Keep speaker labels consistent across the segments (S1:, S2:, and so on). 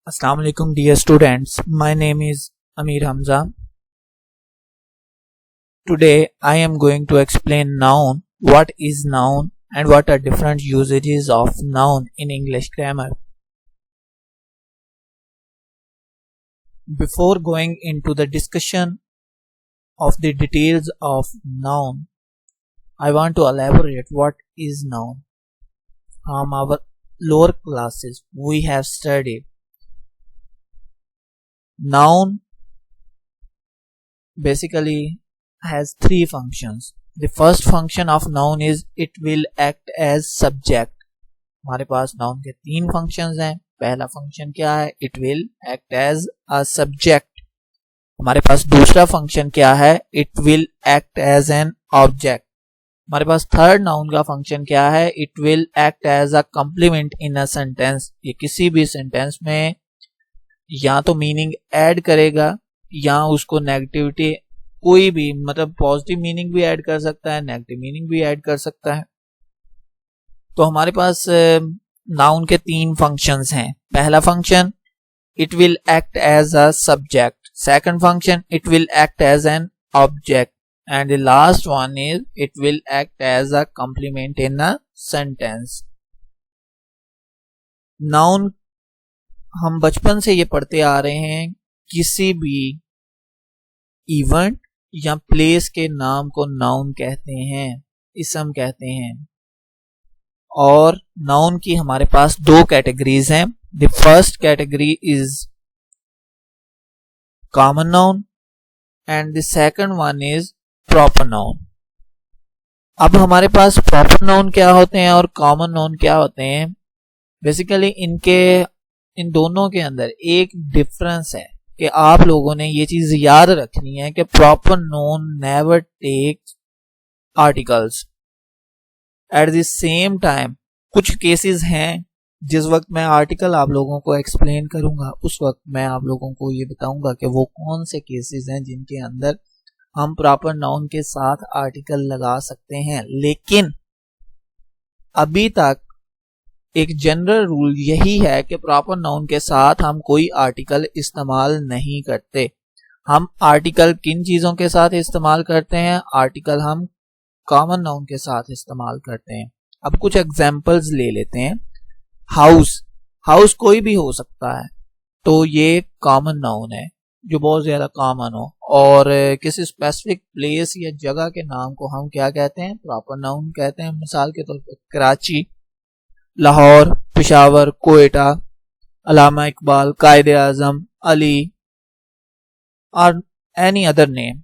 S1: Assalamu alaikum dear students, my name is Amir Hamza. Today I am going to explain noun, what is noun and what are different usages of noun in English grammar. Before going into the discussion of the details of noun, I want to elaborate what is noun. From our lower classes we have studied noun basically has three functions. The first function of noun is it will act as subject. हमारे पास noun के तीन functions हैं. पहला function क्या है? It will act as a subject. हमारे पास दूसरा function क्या है? It will act as an object. हमारे पास थर्ड नाउन का फंक्शन क्या है? It will act as a complement in a sentence. ये किसी भी सेंटेंस में या तो मीनिंग ऐड करेगा या उसको नेगेटिविटी कोई भी मतलब पॉजिटिव मीनिंग भी ऐड कर सकता है, नेगेटिव मीनिंग भी ऐड कर सकता है. तो हमारे पास नाउन के तीन फंक्शंस हैं. पहला function it will act as a subject, second function it will act as an object and the last one is it will act as a complement in a sentence. Noun हम बचपन से ये पढ़ते आ रहे हैं. किसी भी इवेंट या प्लेस के नाम को नाउन कहते हैं, इसम कहते हैं. और नाउन की हमारे पास दो कैटेगरीज हैं. The first category is common noun and the second one is proper noun. अब हमारे पास प्रॉपर नाउन क्या होते हैं और कॉमन नाउन क्या होते हैं. बेसिकली इन दोनों के अंदर एक डिफरेंस है कि आप लोगों ने ये चीज याद रखनी है कि proper noun never takes articles. At the same time कुछ केसेस हैं जिस वक्त मैं आर्टिकल आप लोगों को एक्सप्लेन करूंगा उस वक्त मैं आप लोगों को ये बताऊंगा कि वो कौन से केसेस हैं जिनके अंदर हम प्रॉपर नाउन के साथ आर्टिकल लगा सकते हैं. लेकिन अभी तक एक जनरल रूल यही है कि प्रॉपर नाउन के साथ हम कोई आर्टिकल इस्तेमाल नहीं करते. हम आर्टिकल किन चीजों के साथ इस्तेमाल करते हैं? आर्टिकल हम कॉमन नाउन के साथ इस्तेमाल करते हैं. अब कुछ एग्जांपल्स ले लेते हैं. हाउस कोई भी हो सकता है, तो ये कॉमन नाउन है जो बहुत ज्यादा कॉमन हो. और किसी स्पेसिफिक प्लेस या जगह के नाम को हम क्या कहते हैं? प्रॉपर नाउन कहते हैं. मिसाल के तौर पर कराची, लाहौर, पेशावर, कोयटा, अलामा इकबाल, कायदे आजम, अली और एनी अदर नेम.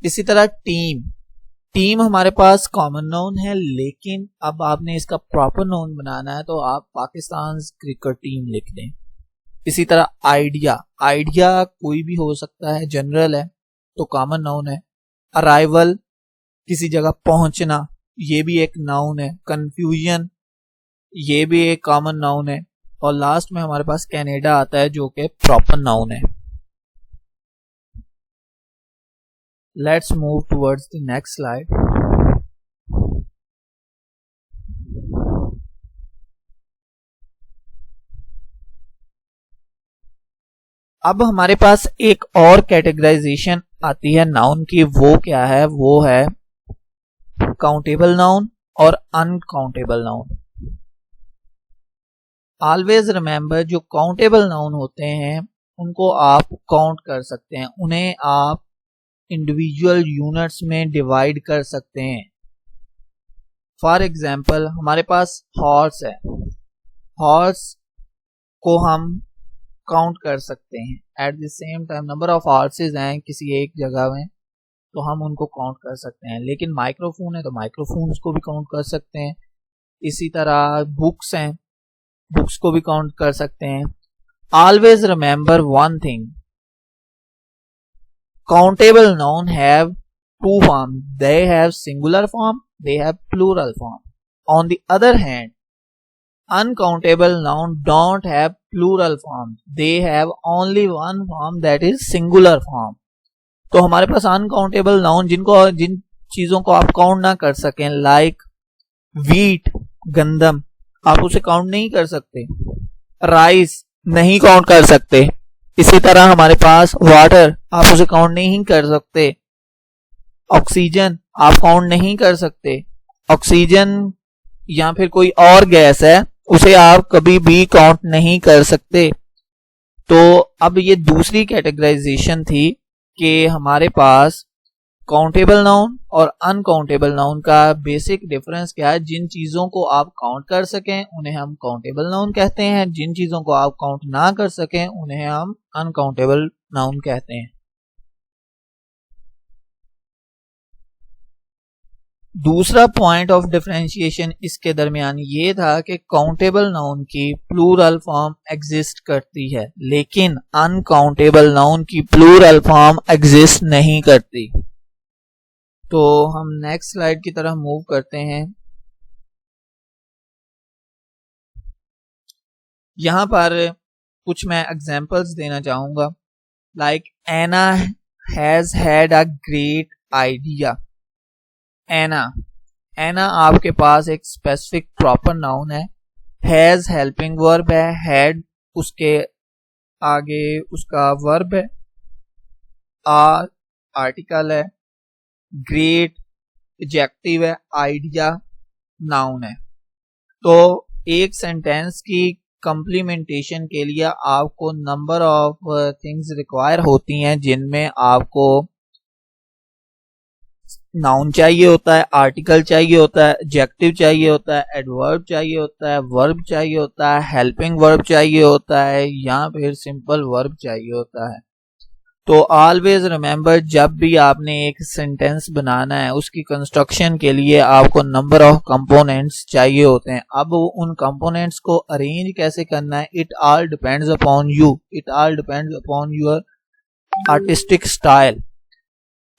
S1: इसी तरह टीम हमारे पास कॉमन नाउन है, लेकिन अब आपने इसका प्रॉपर नाउन बनाना है तो आप पाकिस्तान क्रिकेट टीम लिख दें. इसी तरह आइडिया कोई भी हो सकता है, जनरल है तो कॉमन नाउन है. अराइवल किसी जगह पहुंचना, ये भी एक नाउन है. कंफ्यूजन ये भी एक कॉमन नाउन है. और लास्ट में हमारे पास कनाडा आता है जो कि प्रॉपर नाउन है. Let's move towards the next slide. अब हमारे पास एक और कैटेगराइजेशन आती है नाउन की. वो क्या है? वो है काउंटेबल नाउन और अनकाउंटेबल नाउन. ऑलवेज रिमेंबर, जो काउंटेबल नाउन होते हैं उनको आप काउंट कर सकते हैं, उन्हें आप इंडिविजुअल यूनिट्स में डिवाइड कर सकते हैं. फॉर एग्जाम्पल हमारे पास हॉर्स है, हॉर्स को हम काउंट कर सकते हैं. Eight the same time number of horse's हैं किसी एक जगह में तो हम उनको काउंट कर सकते हैं. लेकिन माइक्रोफोन है तो माइक्रोफोन्स को भी काउंट कर सकते हैं. इसी तरह बुक्स हैं, बुक्स को भी काउंट कर सकते हैं. Always remember one thing, countable noun have two form. They have singular form, they have plural form. On the other hand uncountable noun don't have plural form, they have only one form, that is singular form. तो हमारे पास uncountable noun जिन चीजों को आप count ना कर सकें, like wheat, गंदम, आप उसे काउंट नहीं कर सकते. राइस नहीं काउंट कर सकते। इसी तरह हमारे पास वाटर, आप उसे काउंट नहीं कर सकते। ऑक्सीजन आप काउंट नहीं कर सकते। ऑक्सीजन या फिर कोई और गैस है, उसे आप कभी भी काउंट नहीं कर सकते। तो अब ये दूसरी कैटेगराइजेशन थी कि हमारे पास काउंटेबल नाउन और अनकाउंटेबल नाउन का बेसिक डिफरेंस क्या है। जिन चीजों को आप काउंट कर सकें उन्हें हम काउंटेबल नाउन कहते हैं, जिन चीजों को आप काउंट ना कर सकें उन्हें हम अनकाउंटेबल नाउन कहते हैं। दूसरा पॉइंट ऑफ डिफरेंशिएशन इसके दरमियान ये था कि काउंटेबल नाउन की प्लूरल फॉर्म एग्जिस्ट करती है, लेकिन अनकाउंटेबल नाउन की प्लूरल फॉर्म एग्जिस्ट नहीं करती। तो हम नेक्स्ट स्लाइड की तरफ मूव करते हैं। यहां पर कुछ मैं एग्जांपल्स देना चाहूंगा। Like Anna has had a great idea. Anna आपके पास एक स्पेसिफिक प्रॉपर नाउन है। हैज हेल्पिंग वर्ब है, हैड उसके आगे उसका वर्ब है, आर्टिकल है, ग्रेट एडजेक्टिव है, आइडिया नाउन है। तो एक सेंटेंस की कंप्लीमेंटेशन के लिए आपको नंबर ऑफ थिंग्स रिक्वायर होती हैं, जिनमें आपको नाउन चाहिए होता है, आर्टिकल चाहिए होता है, एडजेक्टिव चाहिए होता है, एडवर्ब चाहिए होता है, वर्ब चाहिए होता है, हेल्पिंग वर्ब चाहिए होता है, या फिर सिंपल वर्ब चाहिए होता है। तो ऑलवेज रिमेंबर, जब भी आपने एक सेंटेंस बनाना है उसकी कंस्ट्रक्शन के लिए आपको नंबर ऑफ कंपोनेंट्स चाहिए होते हैं। अब उन कंपोनेंट्स को अरेंज कैसे करना है, it all depends upon you, it all depends upon your artistic style.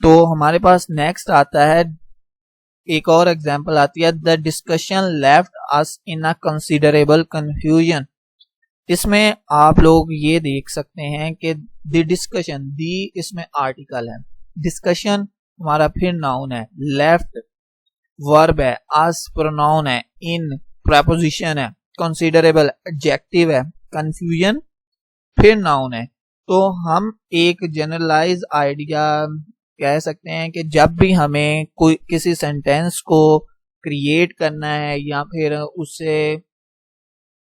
S1: तो हमारे पास नेक्स्ट आता है, एक और एग्जांपल आती है, the discussion left us in a considerable confusion. इसमें आप लोग ये देख सकते हैं कि द डिस्कशन, दी इसमें आर्टिकल है, डिस्कशन हमारा फिर नाउन है, लेफ्ट वर्ब है, अस प्रोनाउन है, इन प्रेपोजिशन है, कंसिडरेबल एडजेक्टिव है, कंफ्यूजन फिर नाउन है। तो हम एक जनरलाइज आइडिया कह सकते हैं कि जब भी हमें कोई किसी सेंटेंस को क्रिएट करना है या फिर उसे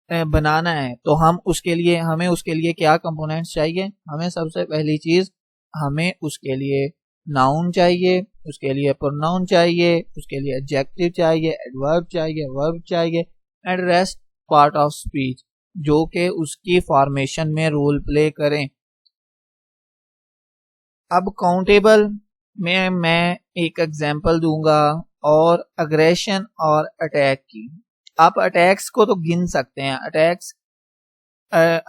S1: बनाना है, तो हमें उसके लिए क्या कंपोनेंट्स चाहिए। हमें सबसे पहली चीज, हमें उसके लिए नाउन चाहिए, उसके लिए प्रोनाउन चाहिए, उसके लिए एडजेक्टिव चाहिए, एडवर्ब चाहिए, वर्ब चाहिए, and rest part of speech जो कि उसकी फॉर्मेशन में रोल प्ले करें। अब काउंटेबल में मैं एक एग्जांपल दूंगा और अग्रेशन और अटैक की। आप अटैक्स को तो गिन सकते हैं,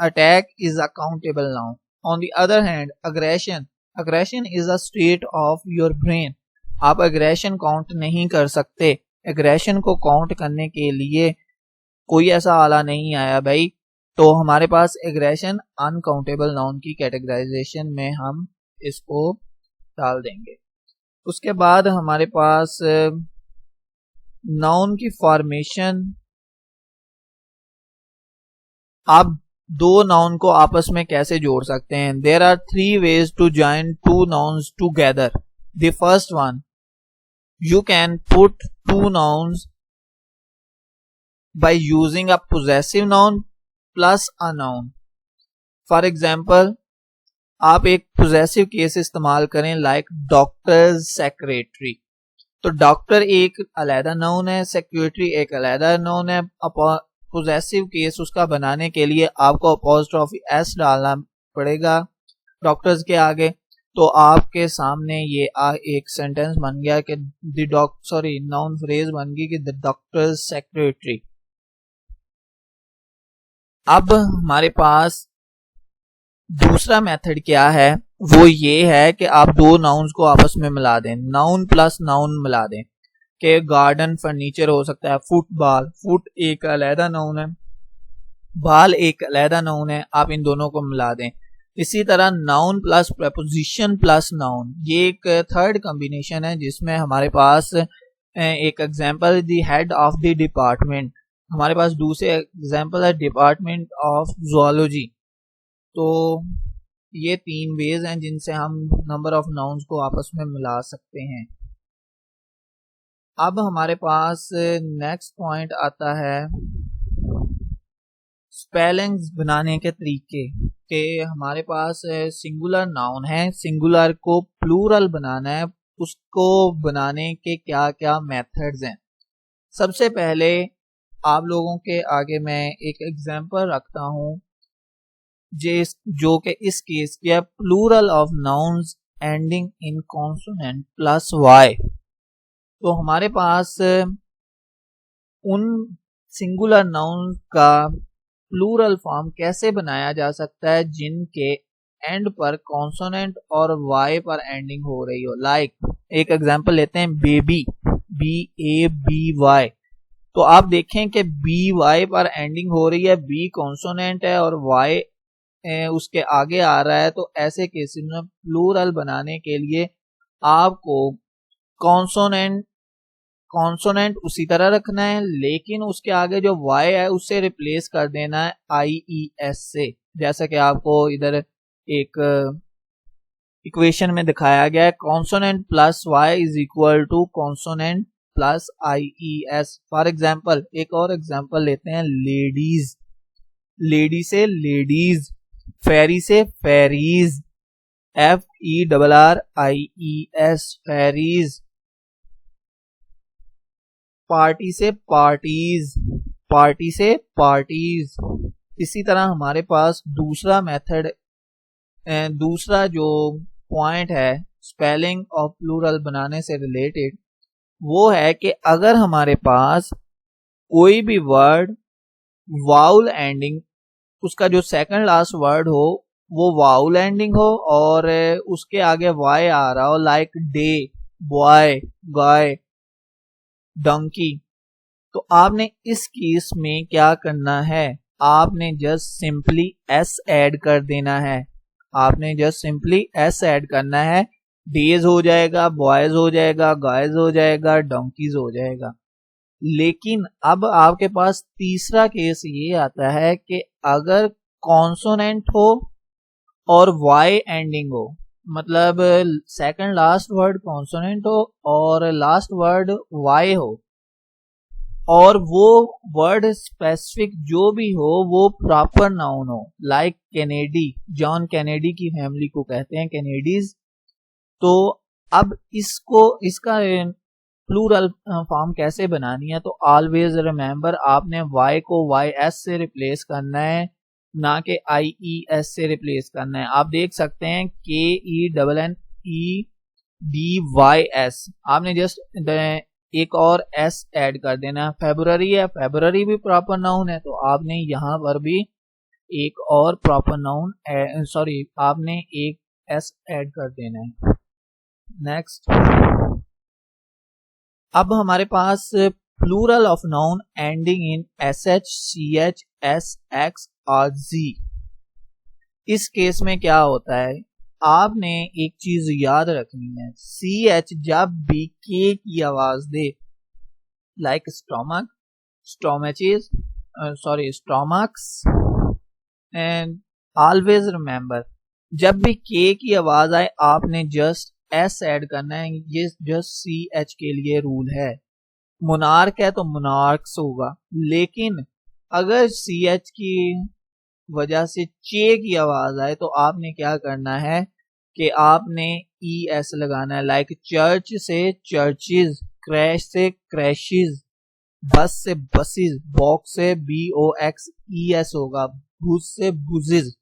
S1: attack is a countable noun. On the other hand aggression is a state of your brain. आप अग्रेशन काउंट नहीं कर सकते। अग्रेशन को काउंट करने के लिए कोई ऐसा आला नहीं आया भाई। तो हमारे पास एग्रेशन अनकाउंटेबल नाउन की कैटेगराइजेशन में हम इसको डाल देंगे। उसके बाद हमारे पास नाउन की फॉर्मेशन, आप दो नाउन को आपस में कैसे जोड़ सकते हैं। There are 3 ways to join 2 nouns together. The first one, you can put 2 nouns by using a possessive noun plus a noun. For example, आप एक पोजेसिव केस इस्तेमाल करें, लाइक डॉक्टर सेक्रेटरी। तो डॉक्टर एक अलहदा नाउन है, secretary एक अलहदा नाउन है। पोजेसिव केस उसका बनाने के लिए आपको अपोस्ट्रोफी एस डालना पड़ेगा डॉक्टर्स के आगे। तो आपके सामने ये एक सेंटेंस बन गया कि नाउन फ्रेज बन गई कि द डॉक्टर सेक्रेटरी। अब हमारे पास दूसरा मेथड क्या है, वो ये है कि आप दो नाउन्स को आपस में मिला दें, नाउन प्लस नाउन मिला दें। कि गार्डन फर्नीचर हो सकता है, फुटबॉल, फुट एक अलहदा नाउन है, बाल एक अलहदा नाउन है, आप इन दोनों को मिला दें। इसी तरह noun plus preposition plus noun, ये एक थर्ड कॉम्बिनेशन है जिसमें हमारे पास एक example, the head of the department. हमारे पास दूसरे एग्जाम्पल है डिपार्टमेंट ऑफ ज़ूलॉजी। तो ये 3 वेज हैं जिनसे हम नंबर ऑफ नाउन्स को आपस में मिला सकते हैं। अब हमारे पास नेक्स्ट पॉइंट आता है स्पेलिंग्स बनाने के तरीके के। हमारे पास सिंगुलर नाउन है, सिंगुलर को प्लूरल बनाना है, उसको बनाने के क्या क्या मेथड्स हैं। सबसे पहले आप लोगों के आगे मैं एक एग्जांपल रखता हूं जो कि इस केस की है plural of nouns ending in consonant plus Y. तो हमारे पास उन सिंगुलर नाउन का प्लूरल फॉर्म कैसे बनाया जा सकता है जिनके एंड पर कॉन्सोनेंट और वाई पर एंडिंग हो रही हो। लाइक एक एग्जांपल लेते हैं बेबी, BABY। तो आप देखें कि BY पर एंडिंग हो रही है, B कॉन्सोनेंट है और Y उसके आगे आ रहा है। तो ऐसे केसेस में प्लूरल बनाने के लिए आपको कॉन्सोनेंट उसी तरह रखना है, लेकिन उसके आगे जो Y है उससे रिप्लेस कर देना है IES से। जैसा कि आपको इधर एक इक्वेशन में दिखाया गया है, consonant plus Y is equal to consonant plus IES। For example एक और एग्जाम्पल लेते हैं, लेडीज, लेडी से लेडीज, फेरी से फेरीज, FERRIES फेरीज, पार्टी से पार्टीज, पार्टी से पार्टीज। इसी तरह हमारे पास दूसरा मेथड, दूसरा जो पॉइंट है स्पेलिंग ऑफ प्लूरल बनाने से रिलेटेड, वो है कि अगर हमारे पास कोई भी वर्ड वाउल एंडिंग, उसका जो सेकंड लास्ट वर्ड हो वो वाउल एंडिंग हो और उसके आगे वाई आ रहा हो, लाइक डे, बॉय, गाय, डंकी, तो आपने इस केस में क्या करना है, आपने जस्ट सिंपली एस ऐड कर देना है। आपने जस्ट सिंपली एस ऐड करना है, डेज हो जाएगा, बॉयज हो जाएगा, गायज हो जाएगा, डंकीज हो जाएगा। लेकिन अब आपके पास तीसरा केस ये आता है कि अगर कॉन्सोनेंट हो और वाई एंडिंग हो, मतलब सेकंड लास्ट वर्ड कॉन्सोनेंट हो और लास्ट वर्ड वाई हो, और वो वर्ड स्पेसिफिक जो भी हो वो प्रॉपर नाउन हो, लाइक कैनेडी, जॉन कैनेडी की फैमिली को कहते हैं कैनेडीज। तो अब इसका प्लूरल फॉर्म कैसे बनानी है, तो ऑलवेज रिमेंबर आपने y को YS से रिप्लेस करना है, ना कि IES से रिप्लेस करना है। आप देख सकते हैं KENNEDYS, आपने जस्ट एक और S ऐड कर देना है। फेब्रुअरी है, फेब्रुअरी भी प्रॉपर नाउन है, तो आपने यहाँ पर भी एक और प्रॉपर नाउन, सॉरी आपने एक S ऐड कर देना है। नेक्स्ट, अब हमारे पास plural of noun ending in SH, CH, SX और Z। इस केस में क्या होता है, आपने एक चीज याद रखनी है, CH जब भी K की आवाज दे, like stomach, stomaches, sorry stomachs, and always remember जब भी K की आवाज आए आपने जस्ट S ऐड करना है। ये जस्ट CH के लिए रूल है। मोनार्क है तो मोनार्क्स होगा, लेकिन अगर CH की वजह से चे की आवाज आए तो आपने क्या करना है कि आपने ES लगाना है, लाइक चर्च से चर्चेज, क्रैश से क्रैशेज, बस से बसेस, बॉक्स से BOXES होगा, बुज से बुजेज,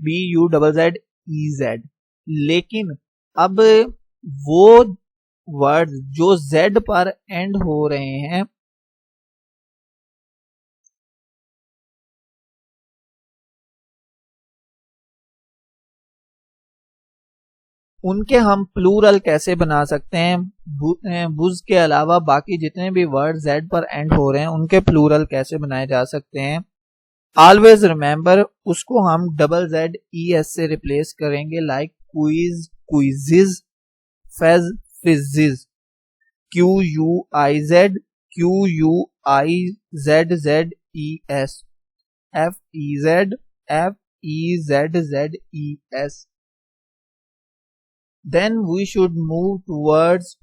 S1: BUZZEZ। लेकिन अब वो वर्ड जो Z पर एंड हो रहे हैं उनके हम प्लूरल कैसे बना सकते हैं, बुज के अलावा बाकी जितने भी वर्ड Z पर एंड हो रहे हैं उनके प्लूरल कैसे बनाए जा सकते हैं। ऑलवेज रिमेंबर उसको हम ZZES से रिप्लेस करेंगे, like quiz, quizzes, fez, fezzes, QUIZ, F-E-Z-Z-E-S, F-E-Z-F-E-Z-Z-E-S. Then we should move towards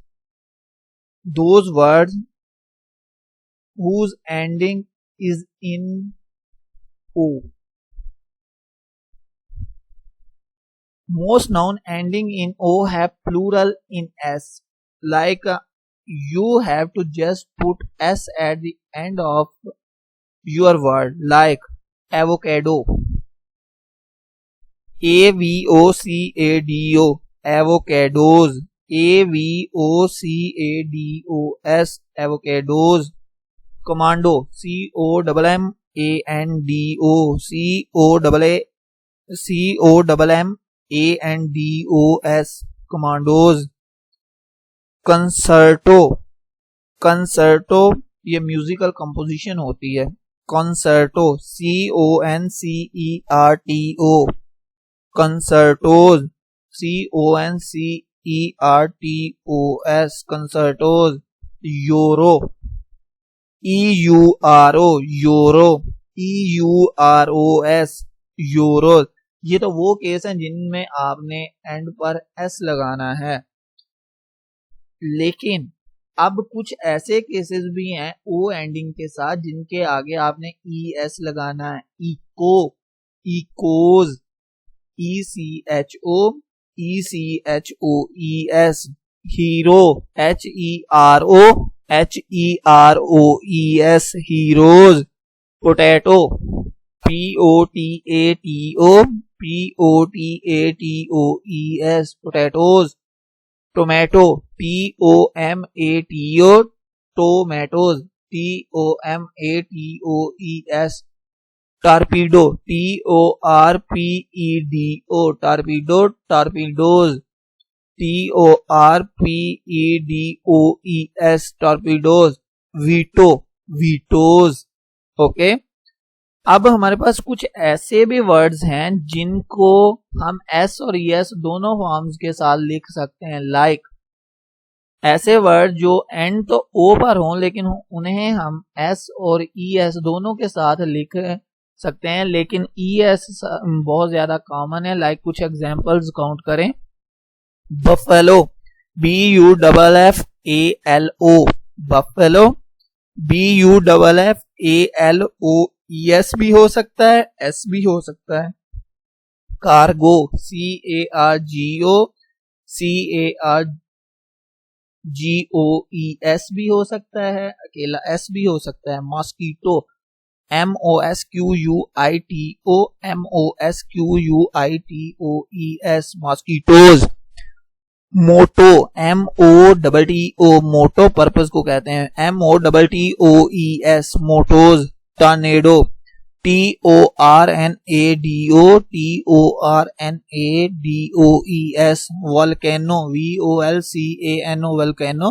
S1: those words whose ending is in O. Most noun ending in O have plural in S. Like you have to just put S at the end of your word, like avocado, A-V-O-C-A-D-O, avocados, A-V-O-C-A-D-O-S, avocados. Commando, C-O-M-M-A-N-D-O, C-O-M-M-A-N-D-O-S, commandos. Concerto, concerto ये musical composition होती है. Concerto, C-O-N-C-E-R-T-O, concertos, C-O-N-C-E-R-T-O-S, concertos. Euro, E-U-R-O, euro, E-U-R-O-S, euro. ये तो वो case हैं जिनमें आपने and पर एस लगाना है. लेकिन अब कुछ ऐसे केसेस भी हैं ओ एंडिंग के साथ जिनके आगे आपने ई एस लगाना है. Echo, echoes, E-C-H-O, E-C-H-O-E-S. Hero, H-E-R-O, H-E-R-O-E-S, heroes. Potato, P-O-T-A-T-O, P-O-T-A-T-O-E-S, potatoes. Tomato, T-O-M-A-T-O, tomatoes, T-O-M-A-T-O-E-S. Torpedo, T-O-R-P-E-D-O, torpedo, torpedoes, T-O-R-P-E-D-O-E-S, torpedoes. Veto, vetoes. Okay. अब हमारे पास कुछ ऐसे भी वर्ड्स हैं जिनको हम एस और एस दोनों फॉर्म्स के साथ लिख सकते हैं. लाइक ऐसे वर्ड जो एंड तो ओ पर हों लेकिन उन्हें हम एस और ई एस दोनों के साथ लिख सकते हैं, लेकिन ई एस बहुत ज्यादा कॉमन है. लाइक कुछ एग्जांपल्स काउंट करें. Buffalo, B-U-F-F-A-L-O, buffalo, B-U-F-F-A-L-O, S भी हो सकता है, एस भी हो सकता है. कार्गो, C-A-R-G-O, C-A-R-G-O-E-S भी हो सकता है, अकेला एस भी हो सकता है. Mosquito, M-O-S-Q-U-I-T-O, M-O-S-Q-U-I-T-O-E-S, mosquitoes. Motto, M-O-T-T-O, motto purpose को कहते हैं, M-O-T-T-O-E-S, mottoes. Tornado, T-O-R-N-A-D-O, T-O-R-N-A-D-O-E-S. Volcano, V-O-L-C-A-N-O, volcano,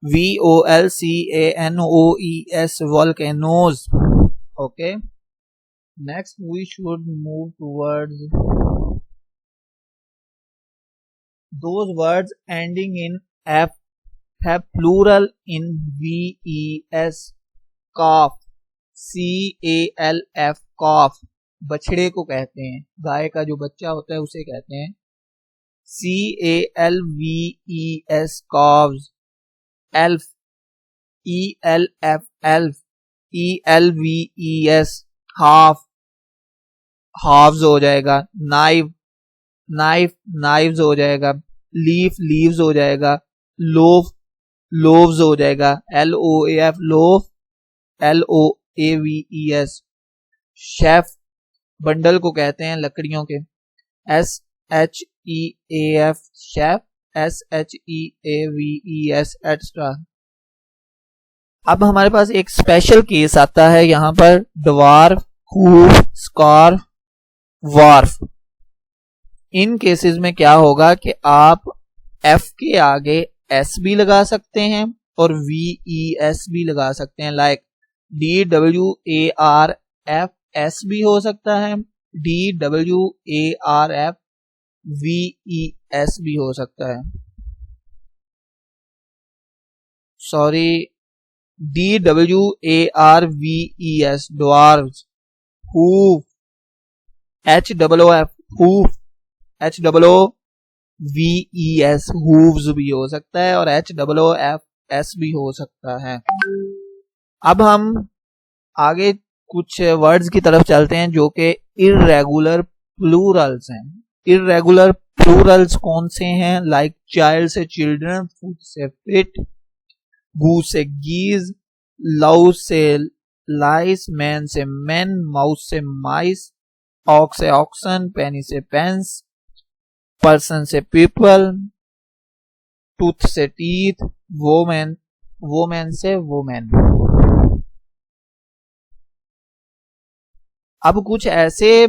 S1: V-O-L-C-A-N-O-E-S, volcanoes. Okay. Next we should move towards those words ending in F have plural in V-E-S. calf, C-A-L-F, calf. बछड़े को कहते हैं, गाय का जो बच्चा होता है उसे कहते हैं. C-A-L-V-E-S, calves. elf, E-L-F, elf, E-L-V-E-S, half, halves हो जाएगा. knife, knife, knives हो जाएगा. leaf, leaves हो जाएगा. loaf, loaves हो जाएगा. L-O-A-F, loaf, L-O-A-V-E-S. Chef, bundle को कहते हैं लकड़ियों के, S-H-E-A-F, शेफ, S-H-E-A-V-E-S, एक्स्ट्रा. अब हमारे पास एक स्पेशल केस आता है यहां पर, ड्वार्फ, हूफ, स्कार्फ, वार्फ. इन केसेस में क्या होगा कि आप F के आगे S भी लगा सकते हैं और V-E-S भी लगा सकते हैं. लाइक D-W-A-R-F-S भी हो सकता है, D-W-A-R-F-V-E-S भी हो सकता है. Sorry, DWARVES dwarves, hoof, HOOF, hoof, HOOVES hooves भी हो सकता है और HOOFS भी हो सकता है। अब हम आगे कुछ वर्ड्स की तरफ चलते हैं जो कि इर्रेगुलर प्लूरल्स हैं। इर्रेगुलर प्लूरल्स कौन से हैं? लाइक चाइल्ड से चिल्ड्रन, फुट से फिट, गूस से गीज, लव से लाइस, मैन से मैन, माउस से माइस, ऑक्स से ऑक्सन, पेनी से पेंस, पर्सन से पीपल, टूथ से टीथ, वोमेन से वोमेन। अब कुछ ऐसे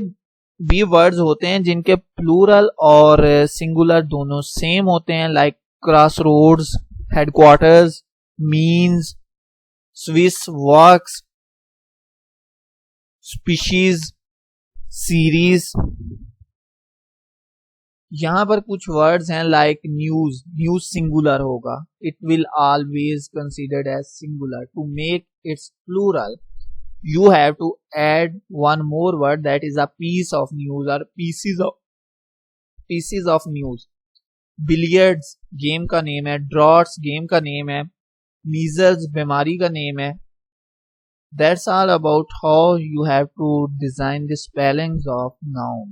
S1: भी वर्ड्स होते हैं जिनके प्लूरल और सिंगुलर दोनों सेम होते हैं, like crossroads, headquarters, means, swiss works, species, series. यहां पर कुछ वर्ड्स हैं लाइक न्यूज, न्यूज सिंगुलर होगा, it will always considered as singular. To make its plural you have to add one more word, that is a piece of news or pieces of news. Billiards game का name है, droughts game का name है, measles बीमारी का name है। That's all about how you have to design the spellings of noun.